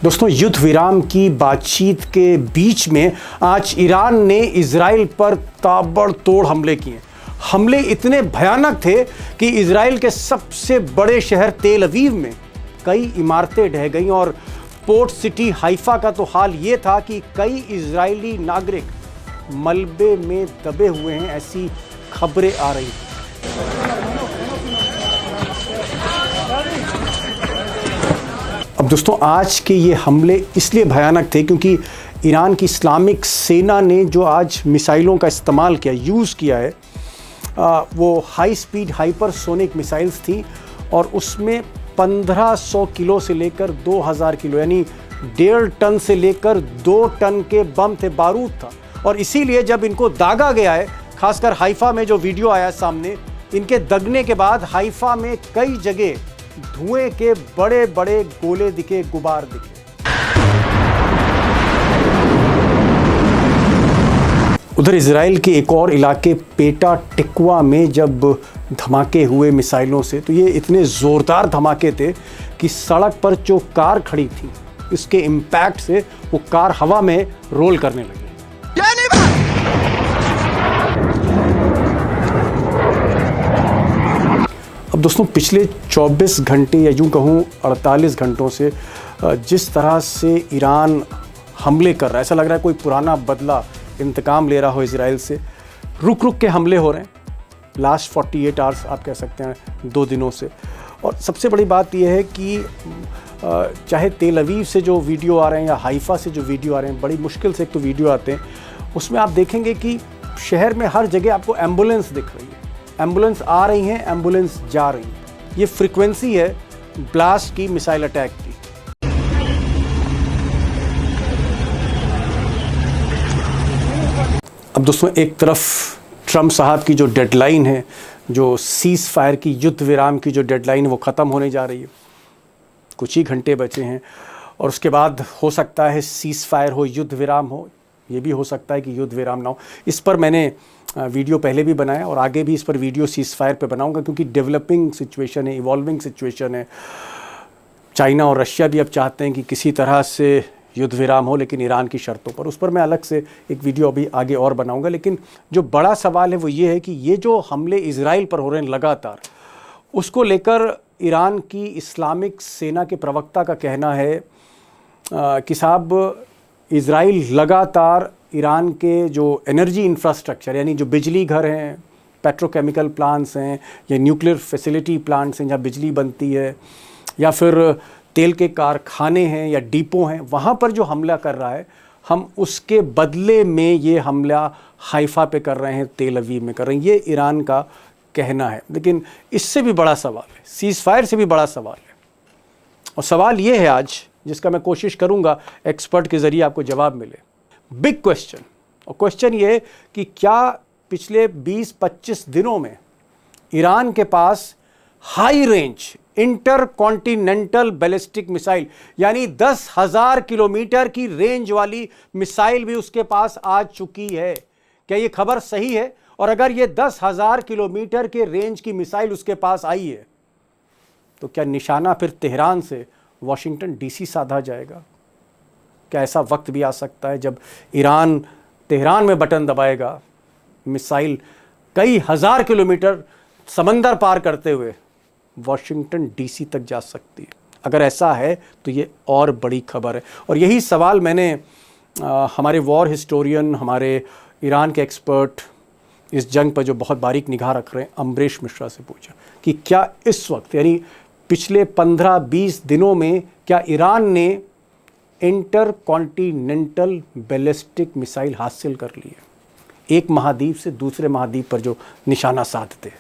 दोस्तों, युद्ध विराम की बातचीत के बीच में आज ईरान ने इजराइल पर ताबड़तोड़ हमले किए। हमले इतने भयानक थे कि इजराइल के सबसे बड़े शहर तेल अवीव में कई इमारतें ढह गईं और पोर्ट सिटी हाइफा का तो हाल ये था कि कई इजरायली नागरिक मलबे में दबे हुए हैं, ऐसी खबरें आ रही थी। अब दोस्तों, आज के ये हमले इसलिए भयानक थे क्योंकि ईरान की इस्लामिक सेना ने जो आज मिसाइलों का इस्तेमाल किया, यूज़ किया है, वो हाई स्पीड हाइपरसोनिक मिसाइल्स थी और उसमें 1500 किलो से लेकर 2000 किलो यानी 1.5 टन से लेकर 2 टन के बम थे, बारूद था। और इसीलिए जब इनको दागा गया है, खासकर हाइफा में जो वीडियो आया सामने, इनके दगने के बाद हाइफा में कई जगह धुएं के बड़े बड़े गोले दिखे, गुबार दिखे। उधर इजराइल के एक और इलाके पेटा टिकवा में जब धमाके हुए मिसाइलों से, तो ये इतने ज़ोरदार धमाके थे कि सड़क पर जो कार खड़ी थी, इसके इम्पैक्ट से वो कार हवा में रोल करने लगी। अब दोस्तों, पिछले 24 घंटे या यूँ कहूँ 48 घंटों से जिस तरह से ईरान हमले कर रहा है, ऐसा लग रहा है कोई पुराना बदला इंतकाम ले रहा हो इजराइल से। रुक रुक के हमले हो रहे हैं लास्ट 48 आवर्स, आप कह सकते हैं 2 दिनों से। और सबसे बड़ी बात यह है कि चाहे तेल अवीव से जो वीडियो आ रहे हैं या हाइफा से जो वीडियो आ रहे हैं, बड़ी मुश्किल से एक तो वीडियो आते हैं, उसमें आप देखेंगे कि शहर में हर जगह आपको एम्बुलेंस दिख रही है। एम्बुलेंस आ रही हैं, एम्बुलेंस जा रही हैं। ये फ्रीक्वेंसी है ब्लास्ट की, मिसाइल अटैक की। अब दोस्तों, एक तरफ ट्रंप साहब की जो डेडलाइन है, जो सीज़ फायर की, युद्ध विराम की जो डेडलाइन है, वो ख़त्म होने जा रही है। कुछ ही घंटे बचे हैं और उसके बाद हो सकता है सीज़ फायर हो, युद्ध विराम हो। ये भी हो सकता है कि युद्ध विराम ना हो। इस पर मैंने वीडियो पहले भी बनाया और आगे भी इस पर वीडियो सीज़ फायर पे बनाऊंगा, क्योंकि डेवलपिंग सिचुएशन है, इवॉल्विंग सिचुएशन है। चाइना और रशिया भी अब चाहते हैं कि किसी तरह से युद्ध विराम हो, लेकिन ईरान की शर्तों पर। उस पर मैं अलग से एक वीडियो अभी आगे और बनाऊंगा। लेकिन जो बड़ा सवाल है वो ये है कि ये जो हमले इजराइल पर हो रहे हैं लगातार, उसको लेकर ईरान की इस्लामिक सेना के प्रवक्ता का कहना है कि साहब, इजराइल लगातार ईरान के जो एनर्जी इंफ्रास्ट्रक्चर, यानी जो बिजली घर हैं, पेट्रोकेमिकल प्लांट्स हैं या न्यूक्लियर फैसिलिटी प्लांट्स हैं जहाँ बिजली बनती है, या फिर तेल के कारखाने हैं या डिपो हैं, वहाँ पर जो हमला कर रहा है, हम उसके बदले में ये हमला हाइफा पे कर रहे हैं, तेल अवीव में कर रहे हैं। ये ईरान का कहना है। लेकिन इससे भी बड़ा सवाल है, सीज़ फायर से भी बड़ा सवाल है। और सवाल ये है आज, जिसका मैं कोशिश करूँगा एक्सपर्ट के ज़रिए आपको जवाब मिले। बिग क्वेश्चन, और क्वेश्चन ये कि क्या पिछले 20-25 दिनों में ईरान के पास high range intercontinental ballistic missile, यानी 10,000 किलोमीटर की रेंज वाली मिसाइल भी उसके पास आ चुकी है? क्या ये खबर सही है? और अगर ये 10,000 किलोमीटर के रेंज की मिसाइल उसके पास आई है, तो क्या निशाना फिर तेहरान से वॉशिंगटन डीसी साधा जाएगा? क्या ऐसा वक्त भी आ सकता है जब ईरान तेहरान में बटन दबाएगा, मिसाइल कई हजार किलोमीटर समंदर पार करते हुए वॉशिंगटन डीसी तक जा सकती है? अगर ऐसा है तो ये और बड़ी खबर है। और यही सवाल मैंने हमारे वॉर हिस्टोरियन, हमारे ईरान के एक्सपर्ट, इस जंग पर जो बहुत बारीक निगाह रख रहे हैं, अमरीश मिश्रा से पूछा कि क्या इस वक्त, यानी पिछले 15-20 दिनों में, क्या ईरान ने इंटरकॉन्टिनेंटल बैलिस्टिक मिसाइल हासिल कर ली है, एक महाद्वीप से दूसरे महाद्वीप पर जो निशाना साधते हैं?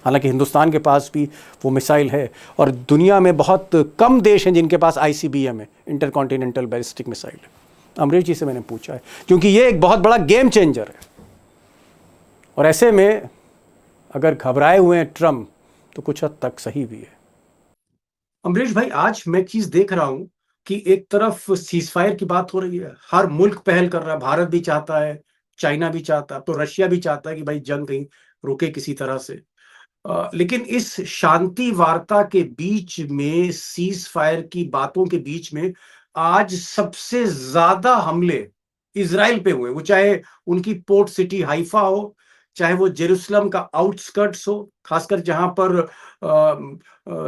हालांकि हिंदुस्तान के पास भी वो मिसाइल है और दुनिया में बहुत कम देश हैं जिनके पास ICBM है, इंटरकॉन्टिनेंटल बैलिस्टिक मिसाइल है। अमरीश जी से मैंने पूछा है, क्योंकि ये एक बहुत बड़ा गेम चेंजर है। और ऐसे में अगर घबराए हुए हैं ट्रंप, तो कुछ हद तक सही भी है। अमरीश भाई, आज मैं चीज देख रहा हूं कि एक तरफ सीज फायर की बात हो रही है, हर मुल्क पहल कर रहा है, भारत भी चाहता है, चाइना भी चाहता है, तो रशिया भी चाहता है कि भाई जंग कहीं रुके किसी तरह से। लेकिन इस शांति वार्ता के बीच में, सीज फायर की बातों के बीच में, आज सबसे ज्यादा हमले इजराइल पे हुए, वो चाहे उनकी पोर्ट सिटी हाइफा हो, चाहे वो जेरूसलम का आउटस्कर्ट्स हो, खासकर जहां पर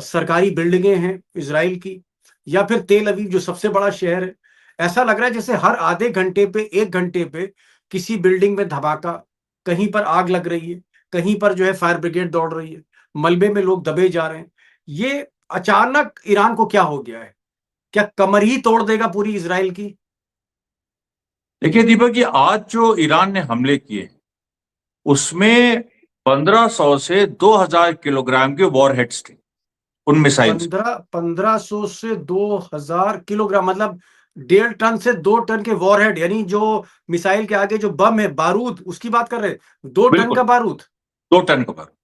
सरकारी बिल्डिंगें हैं इजराइल की, या फिर तेल अवीव जो सबसे बड़ा शहर है। ऐसा लग रहा है जैसे हर आधे घंटे पे, 1 घंटे पे किसी बिल्डिंग में धमाका, कहीं पर आग लग रही है, कहीं पर जो है फायर ब्रिगेड दौड़ रही है, मलबे में लोग दबे जा रहे हैं। ये अचानक ईरान को क्या हो गया है? क्या कमर ही तोड़ देगा पूरी इजराइल की? देखिए दीपक, ये आज जो ईरान ने हमले किए उसमें 1500 से 2000 किलोग्राम के वॉरहेड्स थे उन मिसाइल्स। 1500 से 2000 किलोग्राम, मतलब 1.5 टन से 2 टन के वॉरहेड, यानी जो मिसाइल के आगे जो बम है, बारूद, उसकी बात कर रहे हैं? 2 टन बिल्कुल, का बारूद? 2 टन का बारूद।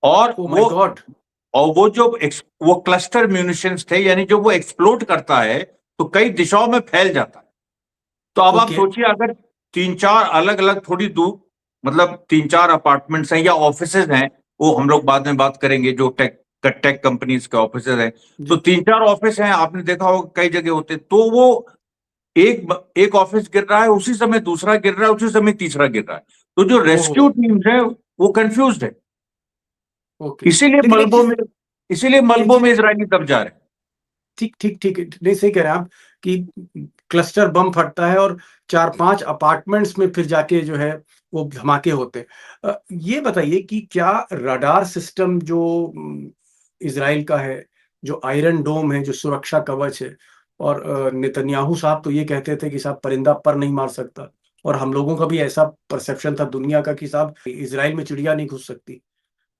और ओ माय वो गॉड। और वो जो वो क्लस्टर म्यूनिशंस थे, यानी जो वो एक्सप्लोड करता है तो कई दिशाओं में फैल जाता है। तो अब आप ओके। सोचिए, अगर 3-4 अलग अलग थोड़ी दूर, मतलब 3-4 अपार्टमेंट्स हैं या ऑफिसेज हैं, वो हम लोग बाद में बात करेंगे, जो टेक कंपनीज के ऑफिसेज हैं। तो जी। 3-4 ऑफिस हैं, आपने देखा होगा कई जगह होते, तो वो एक ऑफिस गिर रहा है, उसी समय दूसरा गिर रहा है, उसी समय तीसरा गिर रहा है। तो जो ओहो। रेस्क्यू टीम्स है वो कंफ्यूज्ड है। ओके। इसीलिए लेकिन एक मलबों चीज, में इसीलिए एक मलबों चीज, में इजरायली दब जा रहे हैं। ठीक ठीक ठीक, नहीं सही कह रहे हैं आप कि क्लस्टर बम फटता है और 4-5 अपार्टमेंट्स में फिर जाके जो है वो धमाके होते हैं। ये बताइए कि क्या रडार सिस्टम जो इजराइल का है, जो आयरन डोम है, जो सुरक्षा कवच है, और नेतन्याहू साहब तो ये कहते थे कि साहब परिंदा पर नहीं मार सकता, और हम लोगों का भी ऐसा परसेप्शन था दुनिया का कि साहब इजराइल में चिड़िया नहीं घुस सकती।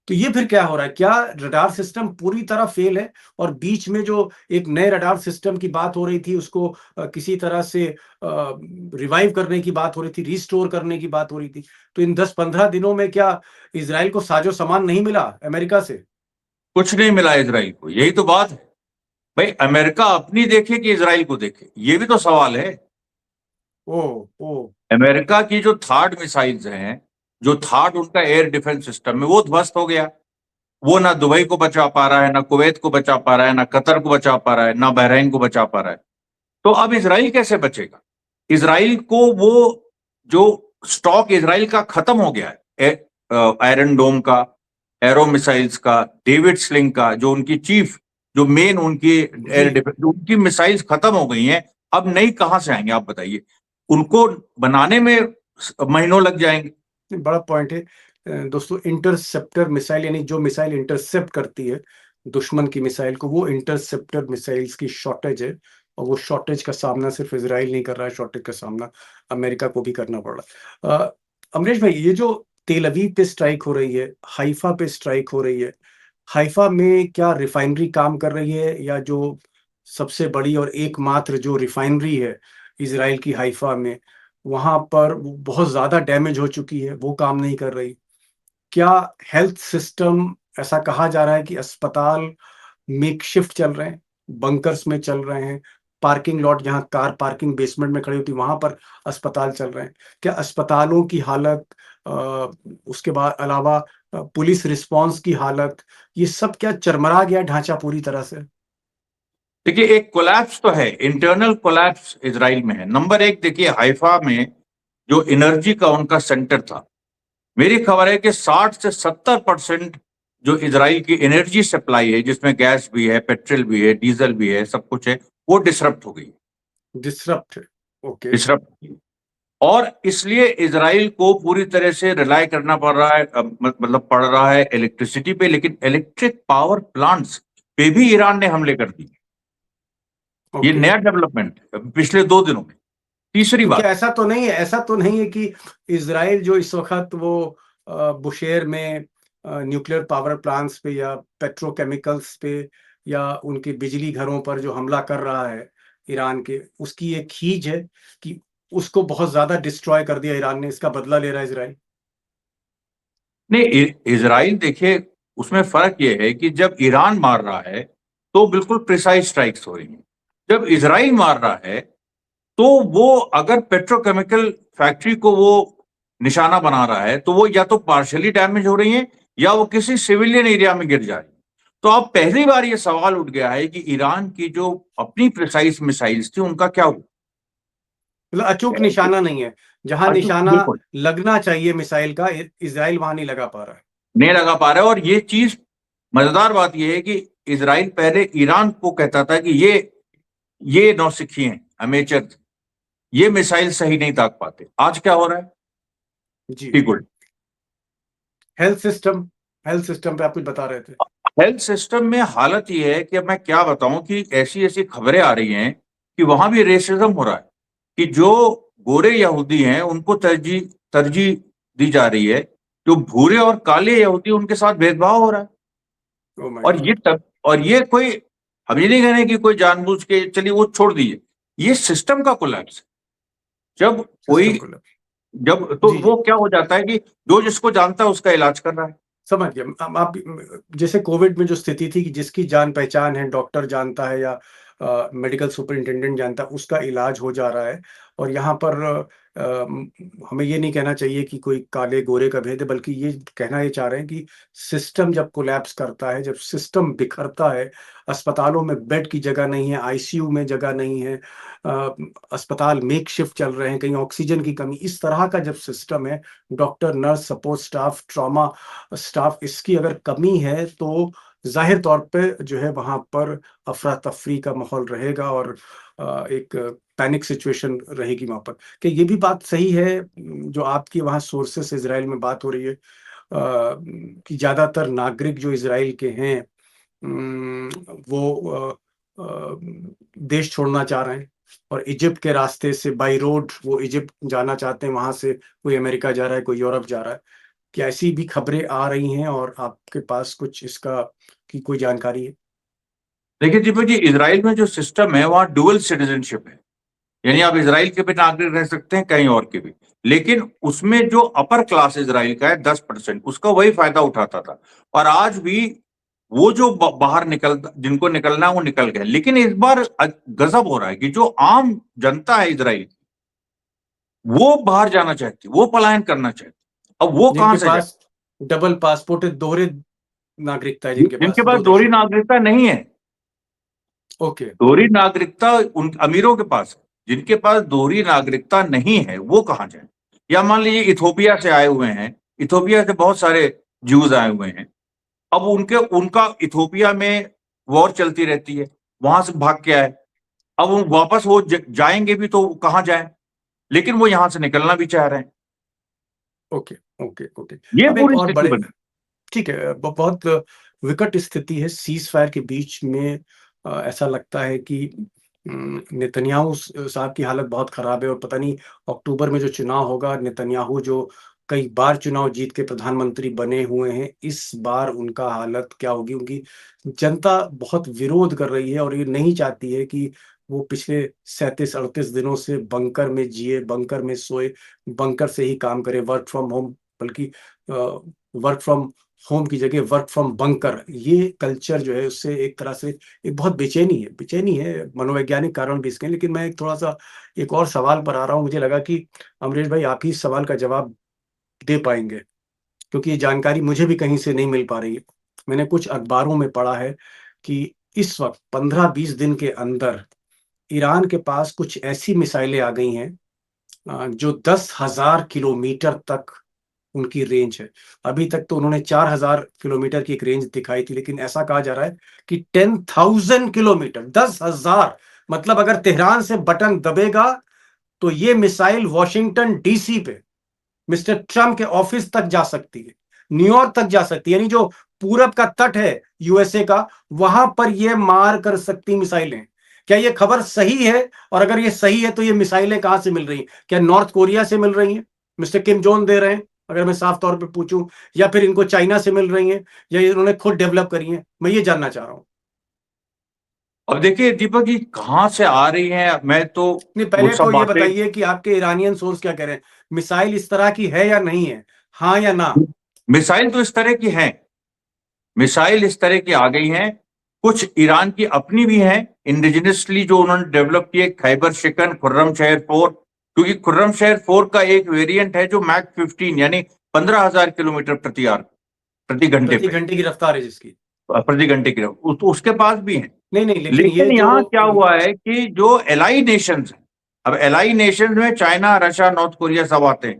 तो ये फिर क्या हो रहा है? क्या रडार सिस्टम पूरी तरह फेल है, और बीच में जो एक नए रडार सिस्टम की बात हो रही थी उसको किसी तरह से रिवाइव करने की बात हो रही थी, रिस्टोर करने की बात हो रही थी, तो इन 10-15 दिनों में क्या इजराइल को साजो सामान नहीं मिला अमेरिका से? कुछ नहीं मिला इजराइल को, यही तो बात है। भाई, अमेरिका अपनी देखे कि इजराइल को देखे, ये भी तो सवाल है। ओ। ओ। अमेरिका की जो थार्ड मिसाइल्स हैं, जो थार्ड उनका एयर डिफेंस सिस्टम है, वो ध्वस्त हो गया। वो ना दुबई को बचा पा रहा है, ना कुवैत को बचा पा रहा है, ना कतर को बचा पा रहा है, ना बहरीन को बचा पा रहा है। तो अब इजराइल कैसे बचेगा? इजराइल को वो जो स्टॉक इजराइल का खत्म हो गया है, आयरन डोम का, एरो मिसाइल्स का, डेविड स्लिंग का, जो उनकी चीफ, जो मेन उनकी जी। एयर डिफेंस, उनकी मिसाइल्स खत्म हो गई हैं। अब नई कहां से आएंगे आप बताइए? उनको बनाने में महीनों लग जाएंगे। बड़ा पॉइंट है। दोस्तों, इंटरसेप्टर मिसाइल, यानी जो मिसाइल इंटरसेप्ट करती है दुश्मन की मिसाइल को, वो इंटरसेप्टर मिसाइल्स की शॉर्टेज है, और वो शॉर्टेज का सामना सिर्फ इसराइल नहीं कर रहा है, शॉर्टेज का सामना अमेरिका को भी करना पड़ रहा है। अमरीश भाई, ये जो तेल अवीव पे स्ट्राइक हो रही है, हाइफा पे स्ट्राइक हो रही है, हाइफा में क्या रिफाइनरी काम कर रही है, या जो सबसे बड़ी और एकमात्र जो रिफाइनरी है इसराइल की हाइफा में, वहां पर बहुत ज्यादा डैमेज हो चुकी है, वो काम नहीं कर रही? क्या हेल्थ सिस्टम, ऐसा कहा जा रहा है कि अस्पताल मेकशिफ्ट चल रहे हैं, बंकर्स में चल रहे हैं, पार्किंग लॉट जहां कार पार्किंग बेसमेंट में खड़ी होती वहां पर अस्पताल चल रहे हैं? क्या अस्पतालों की हालत, अ, उसके बाद अलावा पुलिस रिस्पांस की हालत, ये सब क्या चरमरा गया ढांचा पूरी तरह से? देखिए, एक कोलैप्स तो है, इंटरनल कोलैप्स इजराइल में है। नंबर एक, देखिए हाइफा में जो एनर्जी का उनका सेंटर था, मेरी खबर है कि 60 से 70% जो इजराइल की एनर्जी सप्लाई है, जिसमें गैस भी है, पेट्रोल भी है, डीजल भी है, सब कुछ है, वो डिसरप्ट हो गई, डिसरप्ट। ओके। डिसरप्ट। और इसलिए इजराइल को पूरी तरह से रिलाय करना पड़ रहा है, मतलब पड़ रहा है इलेक्ट्रिसिटी पे। लेकिन इलेक्ट्रिक पावर प्लांट्स पे भी ईरान ने हमले कर दिए। ये ओके। नया डेवलपमेंट पिछले 2 दिनों में। तीसरी तो क्या बात, ऐसा तो नहीं है, ऐसा तो नहीं है कि इसराइल जो इस वक्त वो बुशेर में न्यूक्लियर पावर प्लांट्स पे या पेट्रोकेमिकल्स पे या उनके बिजली घरों पर जो हमला कर रहा है ईरान के, उसकी एक खींच है कि उसको बहुत ज्यादा डिस्ट्रॉय कर दिया ईरान ने, इसका बदला ले रहा है इसराइल? नहीं, इजराइल देखिए, उसमें फर्क यह है कि जब ईरान मार रहा है तो बिल्कुल प्रिसाइज स्ट्राइक्स हो रही हैं। जब इजराइल मार रहा है तो वो अगर पेट्रोकेमिकल फैक्ट्री को वो निशाना बना रहा है, तो वो या तो पार्शियली डैमेज हो रही है या वो किसी सिविलियन एरिया में गिर जा रही है। तो अब पहली बार ये सवाल उठ गया है कि ईरान की जो अपनी प्रिसाइज मिसाइल्स थी उनका क्या हुआ। मतलब अचूक निशाना नहीं है, जहां निशाना बिल्कुल लगना चाहिए मिसाइल का, इजराइल वहां नहीं लगा पा रहा है। नहीं लगा पा रहा है। और ये चीज मजेदार बात यह है कि इसराइल पहले ईरान को कहता था कि ये नौसिखी हैं, अमेचर, ये मिसाइल सही नहीं दाग पाते। आज क्या हो रहा है, जी। ठीक उल्टा। हेल्थ सिस्टम पे आप कुछ बता रहे थे। हेल्थ सिस्टम में हालत ये है कि अब मैं क्या बताऊं कि ऐसी ऐसी खबरें आ रही हैं कि वहां भी रेसिज्म हो रहा है, कि जो गोरे यहूदी हैं उनको तरजीह तरजीह दी जा रही है, जो भूरे और काले यहूदी उनके साथ भेदभाव हो रहा है। ओह माय और गॉड। ये कोई, हम ये नहीं कह रहे कि कोई जानबूझ के, चलिए वो छोड़ दीजिए, ये सिस्टम का कोलैप्स है। जब कोई, सिस्टम को लग। जब तो जी वो जी, क्या हो जाता है कि जो जिसको जानता है उसका इलाज कर रहा है। समझ गया। आप जैसे कोविड में जो स्थिति थी कि जिसकी जान पहचान है, डॉक्टर जानता है या मेडिकल सुपरिंटेंडेंट जानता है, उसका इलाज हो जा रहा है। और यहाँ पर हमें ये नहीं कहना चाहिए कि कोई काले गोरे का भेद है, बल्कि ये कहना ये चाह रहे हैं कि सिस्टम जब कोलैप्स करता है, जब सिस्टम बिखरता है, अस्पतालों में बेड की जगह नहीं है, आईसीयू में जगह नहीं है, अस्पताल मेकशिफ्ट चल रहे हैं, कहीं ऑक्सीजन की कमी, इस तरह का जब सिस्टम है, doctor, nurse, support staff, trauma staff, इसकी अगर कमी है तो जाहिर तौर पे जो है वहां पर अफरा तफरी का माहौल रहेगा और एक पैनिक सिचुएशन रहेगी वहां पर। कि ये भी बात सही है जो आपकी वहां सोर्सेस इजराइल में बात हो रही है कि ज्यादातर नागरिक जो इजराइल के हैं वो देश छोड़ना चाह रहे हैं और इजिप्ट के रास्ते से बाई रोड वो इजिप्ट जाना चाहते हैं, वहां से कोई अमेरिका जा रहा है, कोई यूरोप जा रहा है। क्या ऐसी भी खबरें आ रही हैं और आपके पास कुछ इसका की कोई जानकारी है? देखिए दीपक जी, इसराइल में जो सिस्टम है वहाँ डुअल सिटीजनशिप है, यानी आप इसराइल के भी नागरिक रह सकते हैं, कहीं और के भी। लेकिन उसमें जो अपर क्लास इसराइल का है 10%, उसका वही फायदा उठाता था। और आज भी वो जो बाहर निकल, जिनको निकलना है वो निकल गए। लेकिन इस बार गजब हो रहा है कि जो आम जनता है इसराइल, वो बाहर जाना चाहती, वो पलायन करना चाहती। अब वो कहां जिनके से जाए? पास डबल पासपोर्ट है, दोहरे नागरिकता है, जिनके जिनके पास पास दो दोहरी देशों की। नागरिकता नहीं है, ओके। दोहरी नागरिकता उन अमीरों के पास है। जिनके पास दोहरी नागरिकता नहीं है वो कहां जाए? या मान लीजिए इथोपिया से आए हुए हैं, इथोपिया से बहुत सारे ज्यूज आए हुए हैं। अब उनके उनका इथोपिया में वॉर चलती रहती है, वहां से भाग के आए। अब वो वापस वो जाएंगे भी तो कहां जाए? लेकिन वो यहां से निकलना भी चाह रहे हैं। Okay okay okay. ये अब एक पूरी और स्थिति बड़े, बनी। ठीक है, बहुत विकट स्थिति है सीज फायर के बीच में। ऐसा लगता है कि नेतन्याहू साहब की हालत बहुत खराब है और पता नहीं अक्टूबर में जो चुनाव होगा, नेतन्याहू जो कई बार चुनाव जीत के प्रधानमंत्री बने हुए हैं, इस बार उनका हालत क्या होगी? उनकी जनता बहुत विरोध कर रही है और ये नहीं चाहती है कि वो पिछले 37-38 दिनों से बंकर में जिए, बंकर में सोए, बंकर से ही काम करे, वर्क फ्रॉम होम, बल्कि वर्क फ्रॉम होम की जगह वर्क फ्रॉम बंकर, ये कल्चर जो है उससे एक तरह से एक बहुत बेचैनी है, मनोवैज्ञानिक कारण भी इसके हैं। लेकिन मैं एक थोड़ा सा एक और सवाल पर आ रहा हूँ, मुझे लगा कि अमरीश भाई आप ही इस सवाल का जवाब दे पाएंगे, क्योंकि ये जानकारी मुझे भी कहीं से नहीं मिल पा रही है। मैंने कुछ अखबारों में पढ़ा है कि इस वक्त 15-20 दिन के अंदर ईरान के पास कुछ ऐसी मिसाइलें आ गई हैं जो 10,000 किलोमीटर तक उनकी रेंज है। अभी तक तो उन्होंने 4,000 किलोमीटर की एक रेंज दिखाई थी, लेकिन ऐसा कहा जा रहा है कि 10,000 किलोमीटर, 10,000, मतलब अगर तेहरान से बटन दबेगा तो ये मिसाइल वॉशिंगटन डीसी पे मिस्टर ट्रम्प के ऑफिस तक जा सकती है, न्यूयॉर्क तक जा सकती है, यानी जो पूरब का तट है यूएसए का, वहां पर ये मार कर सकती मिसाइलें। क्या ये खबर सही है? और अगर ये सही है तो ये मिसाइलें कहां से मिल रही हैं? क्या नॉर्थ कोरिया से मिल रही हैं, मिस्टर किम जोन दे रहे हैं, अगर मैं साफ तौर पे पूछूं, या फिर इनको चाइना से मिल रही हैं, या इन्होंने खुद डेवलप करी हैं? मैं ये जानना चाह रहा हूं। अब देखिए दीपक जी, कहां से आ रही हैं, मैं तो नहीं, वो पहले सब तो ये बातें, बताइए कि आपके ईरानियन सोर्स क्या कह रहे हैं, मिसाइल इस तरह की है या नहीं है, हाँ या ना? मिसाइल तो इस तरह की हैं, मिसाइल इस तरह की आ गई हैं। कुछ ईरान की अपनी भी हैं, इंडिजिनसली जो उन्होंने डेवलप किए, खैबर शिकन, खुर्रमशहर 4। क्योंकि खुर्रमशहर 4 का एक वेरिएंट है जो मैक 15, यानी 15,000 किलोमीटर प्रति घंटे प्रति पे। घंटे की रफ्तार है जिसकी। प्रति घंटे की उसके पास भी है। नहीं नहीं, लेकिन लेकिन ये यहाँ जो क्या हुआ है कि जो एलाई नेशंस हैं, अब एलाई नेशंस में चाइना, रशिया, नॉर्थ कोरिया सब आते हैं,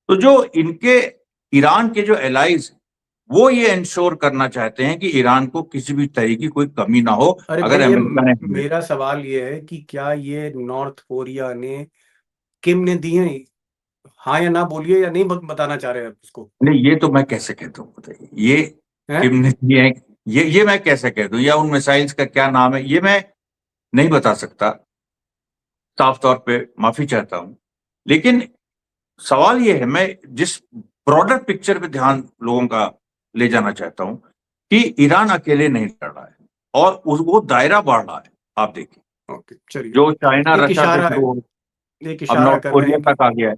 तो जो इनके ईरान के जो एलाइज वो ये इंश्योर करना चाहते हैं कि ईरान को किसी भी तरह की कोई कमी ना हो। अरे अगर भाई, ये अमेरिका ने मेरा सवाल ये है कि क्या ये नॉर्थ कोरिया ने किम ने दी है? हाँ या ना बोलिए, या नहीं बताना चाह रहे हैं उसको? नहीं, ये तो मैं कैसे कहता हूँ बताइए, ये हैं? किम ने दिए हैं, ये मैं कैसे कह दूं, या उन मिसाइल्स का क्या नाम है ये मैं नहीं बता सकता, साफ तौर पे माफी चाहता हूं। लेकिन सवाल ये है, मैं जिस ब्रॉडर पिक्चर पे ध्यान लोगों का ले जाना चाहता हूं कि ईरान अकेले नहीं लड़ रहा है और वो दायरा बढ़ रहा है। आप देखिए, ओके, चलिए। जो चाइना एक रशिया से इशारा है, शुरू हो, एक अब इशारा नॉर्थ कर रहे कोरिया हैं कि तक आ गया है।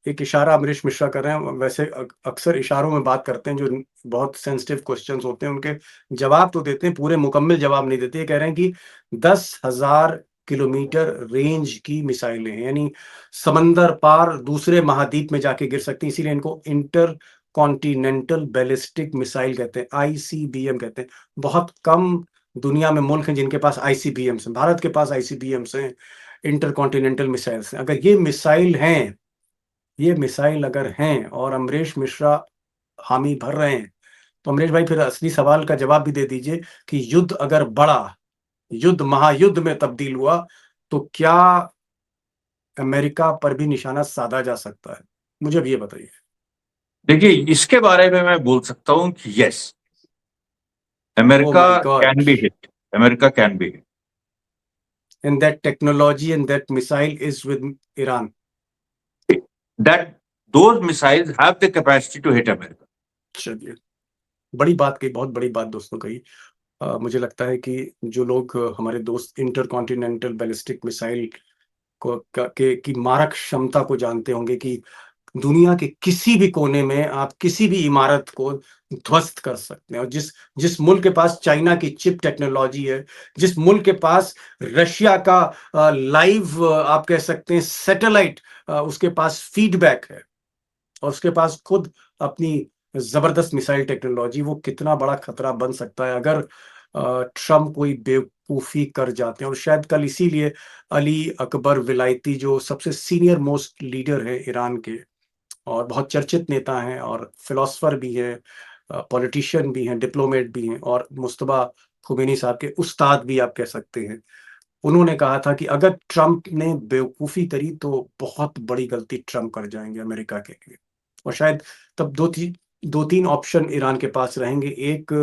एक इशारा अमरीश मिश्रा कर रहे हैं। वैसे अक्सर इशारों में बात करते हैं, जो बहुत सेंसिटिव क्वेश्चंस होते हैं उनके जवाब तो देते हैं, पूरे मुकम्मल जवाब नहीं देते। ये कह रहे हैं कि 10,000 किलोमीटर रेंज की मिसाइलें हैं, यानी समंदर पार दूसरे महाद्वीप में जाके गिर सकती हैं, इसीलिए इनको इंटर कॉन्टिनेंटल बैलिस्टिक मिसाइल कहते हैं, आईसीबीएम कहते हैं। बहुत कम दुनिया में मुल्क हैं जिनके पास आईसीबीएम्स हैं। भारत के पास आईसीबीएम्स हैं, इंटर कॉन्टिनेंटल मिसाइल्स हैं। अगर ये मिसाइल अगर हैं और अमरीश मिश्रा हामी भर रहे हैं, तो अमरीश भाई फिर असली सवाल का जवाब भी दे दीजिए कि युद्ध अगर बड़ा, युद्ध महायुद्ध में तब्दील हुआ, तो क्या अमेरिका पर भी निशाना साधा जा सकता है? मुझे भी ये बताइए। देखिए, इसके बारे में मैं बोल सकता हूं कि yes, O America my god! Can be hit, America can be hit. And that technology and that missile is with Iran. That those missiles have the capacity to hit America. चलिए, बड़ी बात कही, बहुत बड़ी बात दोस्तों कही। मुझे लगता है कि जो लोग हमारे दोस्त इंटर कॉन्टिनेंटल बैलिस्टिक मिसाइल की मारक क्षमता को जानते होंगे कि दुनिया के किसी भी कोने में आप किसी भी इमारत को ध्वस्त कर सकते हैं। और जिस जिस मुल्क के पास चाइना की चिप टेक्नोलॉजी है, जिस मुल्क के पास रशिया का लाइव आप कह सकते हैं सैटेलाइट, उसके पास फीडबैक है, और उसके पास खुद अपनी जबरदस्त मिसाइल टेक्नोलॉजी, वो कितना बड़ा खतरा बन सकता है अगर ट्रम्प कोई बेवकूफी कर जाते हैं। और शायद कल इसीलिए अली अकबर विलायती, जो सबसे सीनियर मोस्ट लीडर है ईरान के और बहुत चर्चित नेता हैं और फिलोसफर भी हैं, पॉलिटिशियन भी हैं, डिप्लोमेट भी हैं, और मुस्तबा खुमैनी साहब के उस्ताद भी आप कह सकते हैं, उन्होंने कहा था कि अगर ट्रम्प ने बेवकूफी करी तो बहुत बड़ी गलती ट्रम्प कर जाएंगे अमेरिका के लिए। और शायद तब दो तीन ऑप्शन ईरान के पास रहेंगे। एक,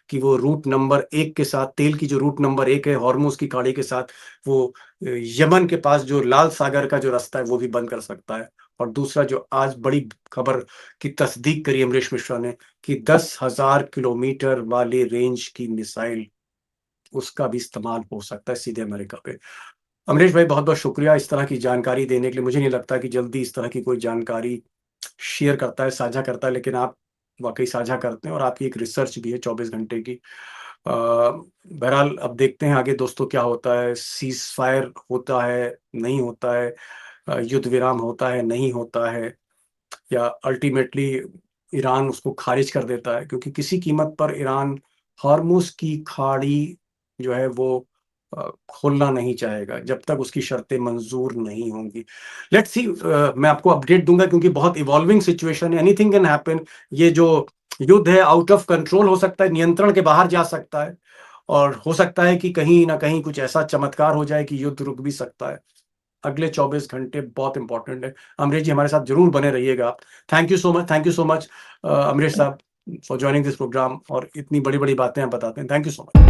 कि वो रूट नंबर 1 के साथ, तेल की जो रूट नंबर 1 है हॉर्मुज की खाड़ी के साथ, वो यमन के पास जो लाल सागर का जो रास्ता है वो भी बंद कर सकता है। और दूसरा, जो आज बड़ी खबर की तस्दीक करी अमरीश मिश्रा ने, कि 10,000 किलोमीटर वाले रेंज की मिसाइल, उसका भी इस्तेमाल हो सकता है सीधे अमेरिका पे। अमरीश भाई, बहुत बहुत शुक्रिया इस तरह की जानकारी देने के लिए। मुझे नहीं लगता कि जल्दी इस तरह की कोई जानकारी शेयर करता है, साझा करता है, लेकिन आप वाकई साझा करते हैं, और आपकी एक रिसर्च भी है 24 घंटे की। बहरहाल अब देखते हैं आगे दोस्तों क्या होता है। सीज फायर होता है, नहीं होता है, युद्ध विराम होता है, नहीं होता है, या अल्टीमेटली ईरान उसको खारिज कर देता है, क्योंकि किसी कीमत पर ईरान हॉर्मुज की खाड़ी जो है वो खोलना नहीं चाहेगा जब तक उसकी शर्तें मंजूर नहीं होंगी। लेट्स सी, मैं आपको अपडेट दूंगा, क्योंकि बहुत इवॉल्विंग सिचुएशन है, एनीथिंग कैन हैपन। ये जो युद्ध है आउट ऑफ कंट्रोल हो सकता है, नियंत्रण के बाहर जा सकता है, और हो सकता है कि कहीं ना कहीं कुछ ऐसा चमत्कार हो जाए कि युद्ध रुक भी सकता है। अगले 24 घंटे बहुत इंपॉर्टेंट है। अमरीश जी, हमारे साथ जरूर बने रहिएगा आप। Thank you so much, thank you so much Amrish साहब, फॉर ज्वाइनिंग दिस प्रोग्राम, और इतनी बड़ी बड़ी बातें आप बताते हैं। Thank you so much.